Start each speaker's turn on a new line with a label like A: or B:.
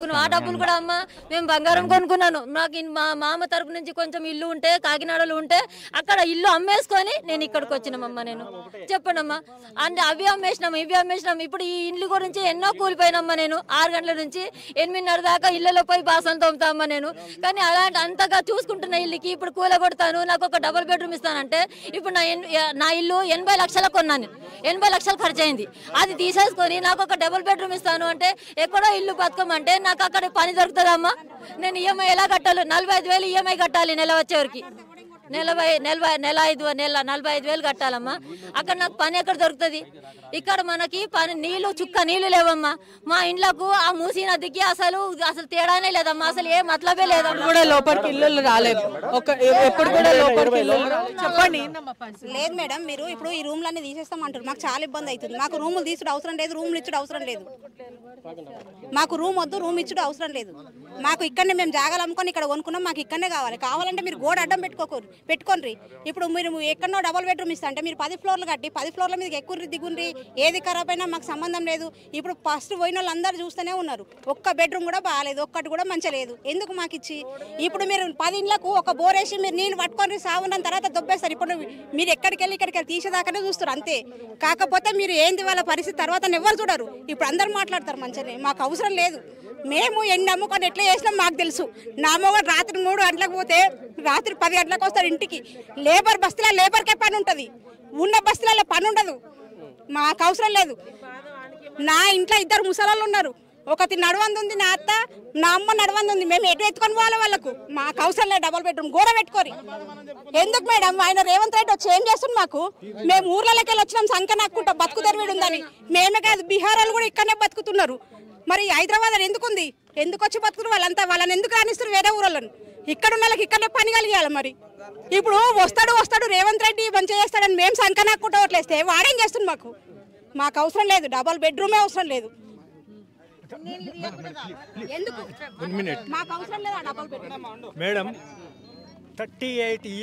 A: ఆ డబ్బులు కూడా అమ్మ మేము బంగారం కొనుక్కున్నాను. నాకు మా మామ తరపు నుంచి కొంచెం ఇల్లు ఉంటే కాకినాడలో ఉంటే అక్కడ ఇల్లు అమ్మేసుకొని నేను ఇక్కడికి వచ్చినామమ్మ. నేను చెప్పండమ్మా, అంటే అవి అమ్మేసినాం ఇవి అమ్మేసినాం. ఇప్పుడు ఈ ఇల్లు గురించి ఎన్నో కూలిపోయినమ్మా. నేను 6 గంటల నుంచి 8:30 దాకా ఇళ్లలో పోయి బాసలు తోముతామ్మా నేను. కానీ అలాంటి అంతగా చూసుకుంటున్న ఇల్లుకి ఇప్పుడు కూల కొడతాను, నాకు ఒక డబుల్ బెడ్రూమ్ ఇస్తానంటే ఇప్పుడు నా ఇల్లు 80 లక్షలకు కొన్నాను. 80 లక్షలు ఖర్చు అయింది. అది తీసేసుకొని నాకు ఒక డబుల్ బెడ్రూమ్ ఇస్తాను అంటే ఎక్కడో ఇల్లు బతకమంటే నాకు అక్కడ పని దొరుకుతుందమ్మా. నేను ఈఎంఐ ఎలా కట్టాలి? 45,000 ఈఎంఐ కట్టాలి నెల వచ్చేవరకు. నెల 45,000 కట్టాలమ్మా. అక్కడ నాకు పని ఎక్కడ దొరుకుతుంది? ఇక్కడ మనకి పని చుక్క నీళ్లు లేవమ్మా. మా ఇండ్లకు ఆ మూసీ నదికి అసలు తేడానే లేదమ్మా. అసలు ఏ మతలబే లేదమ్మా.
B: కూడా లోపలికి ఇల్లు రాలేదు. ఎప్పుడు కూడా లోపలికి ఇల్లు చెప్పండి.
C: లేదు మేడం, మీరు ఇప్పుడు ఈ రూమ్లన్నీ తీసేస్తామంటారు. మాకు చాలా ఇబ్బంది అవుతుంది. మాకు రూములు తీసుడు అవసరం లేదు, రూములు ఇచ్చుడు అవసరం లేదు. మాకు రూమ్ వద్దు, రూమ్ ఇచ్చుడు అవసరం లేదు. మాకు ఇక్కడనే మేము జాగాలు అమ్ముకొని ఇక్కడ కొనుక్కున్నాం. మాకు ఇక్కడనే కావాలంటే మీరు గోడ అడ్డం పెట్టుకోండి. ఇప్పుడు మీరు ఎక్కడో డబుల్ బెడ్రూమ్ ఇస్తా అంటే మీరు 10 ఫ్లోర్లు కట్టి 10 ఫ్లోర్ల మీద ఎక్కువ దిగుండ్రి. ఏది ఖరాబ్ అయినా మాకు సంబంధం లేదు. ఇప్పుడు ఫస్ట్ పోయిన వాళ్ళు అందరూ చూస్తూనే ఉన్నారు. ఒక్క బెడ్రూమ్ కూడా బాగాలేదు, ఒక్కటి కూడా మంచి లేదు. ఎందుకు మాకు ఇచ్చి ఇప్పుడు మీరు 10 ఇండ్లకు ఒక బోర్ వేసి మీరు నీళ్ళు పట్టుకొని సాగున్న తర్వాత దొబ్బేస్తారు. ఇప్పుడు మీరు ఎక్కడికి వెళ్ళి తీసేదాకానే చూస్తారు అంతే. కాకపోతే మీరు ఏంది వాళ్ళ పరిస్థితి తర్వాత ఎవరు చూడరు. ఇప్పుడు అందరు మాట్లాడతారు మంచిగానే. మాకు అవసరం లేదు. మేము ఎన్ని అమ్ముకొని ఎట్లా చేసినాం మాకు తెలుసు. నా మొగడు రాత్రి 3 గంటలకు పోతే రాత్రి 10 గంటలకు వస్తాడు ఇంటికి. లేబర్ బస్తీలో లేబర్కే పని ఉంటుంది, ఉన్న బస్తీలలో పని ఉండదు. మాకు అవసరం లేదు. నా ఇంట్లో 2 ముసలాళ్ళు ఉన్నారు. ఒకటి నడవంది ఉంది, నా అత్త నా అమ్మ నడవంది ఉంది. మేము ఎటు ఎత్తుకొని పోవాలి వాళ్ళకు? మాకు అవసరం లేదు డబుల్ బెడ్రూమ్. గోడ పెట్టుకోరి. ఎందుకు మేడం? ఆయన రేవంత్ రెడ్డి వచ్చి ఏం చేస్తుంది మాకు? మేము ఊర్లలోకి వెళ్ళి వచ్చినాం సంఖ్య నాకుంటా బతుకు తెరవేడు ఉందని. మేమే కాదు, బీహార్ వాళ్ళు కూడా ఇక్కడనే బతుకుతున్నారు. మరి హైదరాబాద్ అని ఎందుకుంది? ఎందుకు వచ్చి బతుకుతున్నారు వాళ్ళంతా? వాళ్ళని ఎందుకు రానిస్తారు వేరే ఊళ్ళని? ఇక్కడ ఉన్న వాళ్ళకి ఇక్కడనే పని కలిగాలి. మరి ఇప్పుడు వస్తాడు రేవంత్ రెడ్డి మంచిగా చేస్తాడని మేము సంఖ్య నాకుంటా ఓట్లేస్తే వాడేం చేస్తుంది మాకు? మాకు అవసరం లేదు, డబుల్ బెడ్రూమే అవసరం లేదు. ఎందుకు మాకు అవసరం లేదు డబుల్ బెడ్రూమ్?
D: మేడం 38